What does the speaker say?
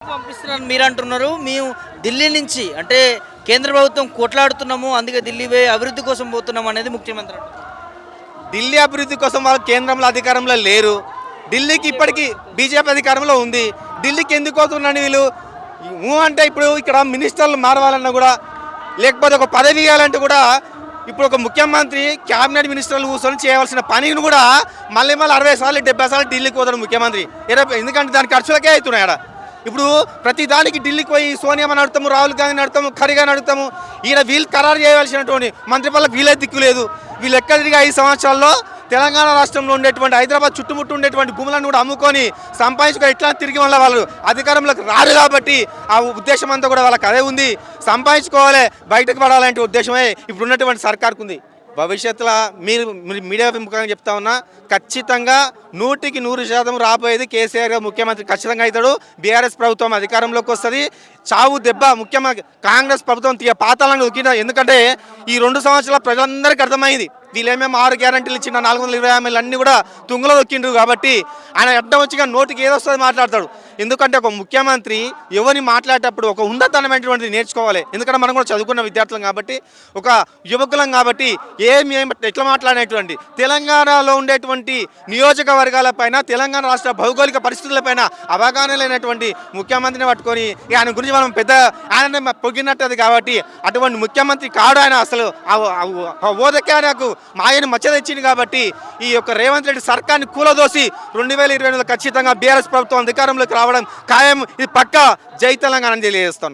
పంపిస్తున్నాను మీరు అంటున్నారు. మేము ఢిల్లీ నుంచి అంటే కేంద్ర ప్రభుత్వం కొట్లాడుతున్నాము. అందుకే ఢిల్లీ పోయి అభివృద్ధి కోసం పోతున్నాం అనేది ముఖ్యమంత్రి అంటున్నారు. ఢిల్లీ అభివృద్ధి కోసం వాళ్ళు కేంద్రంలో అధికారంలో లేరు. ఢిల్లీకి ఇప్పటికీ బీజేపీ అధికారంలో ఉంది. ఢిల్లీకి ఎందుకు పోతున్నాను వీళ్ళు? అంటే ఇప్పుడు ఇక్కడ మినిస్టర్లు మారవాలన్నా కూడా, లేకపోతే ఒక పదవి ఇవ్వాలంటే కూడా, ఇప్పుడు ఒక ముఖ్యమంత్రి క్యాబినెట్ మినిస్టర్లు కూర్చొని చేయవలసిన పనిని కూడా మళ్ళీ 60 సార్లు 70 సార్లు ఢిల్లీకి పోతాడు ముఖ్యమంత్రి. ఎందుకంటే దాని ఖర్చులకే అవుతున్నాయి ఆడ. ఇప్పుడు ప్రతి దానికి ఢిల్లీకి పోయి సోనియా నడుతాము, రాహుల్ గాంధీ నడుతాము, ఖర్గే నడుతాము. ఈయన వీళ్ళు ఖరారు చేయవలసినటువంటి మంత్రి పనులకు వీళ్ళే దిక్కు లేదు. వీళ్ళు ఎక్కడ తిరిగి 5 సంవత్సరాల్లో తెలంగాణ రాష్ట్రంలో ఉండేటువంటి హైదరాబాద్ చుట్టుముట్టు ఉండేటువంటి భూములను కూడా అమ్ముకొని సంపాదించుకొని ఇట్లా తిరిగి వల్ల వాళ్ళు అధికారంలోకి రారు. కాబట్టి ఆ ఉద్దేశం అంతా కూడా వాళ్ళకి అదే ఉంది. సంపాదించుకోవాలి, బయటకు పడాలంటే ఉద్దేశమే ఇప్పుడు ఉన్నటువంటి సర్కార్కు ఉంది. భవిష్యత్తులో మీరు మీడియా ముఖంగా చెప్తా ఉన్నా, ఖచ్చితంగా 100కి 100% రాబోయేది కేసీఆర్ ముఖ్యమంత్రి ఖచ్చితంగా అవుతాడు. బీఆర్ఎస్ ప్రభుత్వం అధికారంలోకి వస్తుంది. చావు దెబ్బ ముఖ్యమంత్రి కాంగ్రెస్ ప్రభుత్వం పాతాలను దొక్కిన. ఎందుకంటే ఈ 2 సంవత్సరాల ప్రజలందరికీ అర్థమైంది వీళ్ళేమేమి 6 గ్యారంటీలు ఇచ్చిన 420 హామీలు అన్నీ కూడా తుంగలో దొక్కిండ్రు. కాబట్టి ఆయన అడ్డం వచ్చిగా నోటికి ఏదొస్తుంది మాట్లాడతాడు. ఎందుకంటే ఒక ముఖ్యమంత్రి ఎవరిని మాట్లాడేటప్పుడు ఒక ఉన్నతమైనటువంటిది నేర్చుకోవాలి. ఎందుకంటే మనం కూడా చదువుకున్న విద్యార్థులం కాబట్టి, ఒక యువకులం కాబట్టి ఏమి ఎట్లా మాట్లాడేటువంటి తెలంగాణలో ఉండేటువంటి నియోజకవర్గాలపైన, తెలంగాణ రాష్ట్ర భౌగోళిక పరిస్థితులపైన అవగాహన లేనటువంటి ముఖ్యమంత్రిని పట్టుకొని ఆయన గురించి మనం పెద్ద ఆయన పొగినట్టది. కాబట్టి అటువంటి ముఖ్యమంత్రి కాడు ఆయన. అసలు ఓదకే ఆయనకు మాయని మచ్చ తెచ్చింది. కాబట్టి ఈ యొక్క రేవంత్ రెడ్డి సర్కార్ని కూలదోసి 2022లో ఖచ్చితంగా బీఆర్ఎస్ ప్రభుత్వం అధికారంలోకి రావడం ఖాయం. ఇది పక్కా జై తెలంగాణ తెలియజేస్తాను.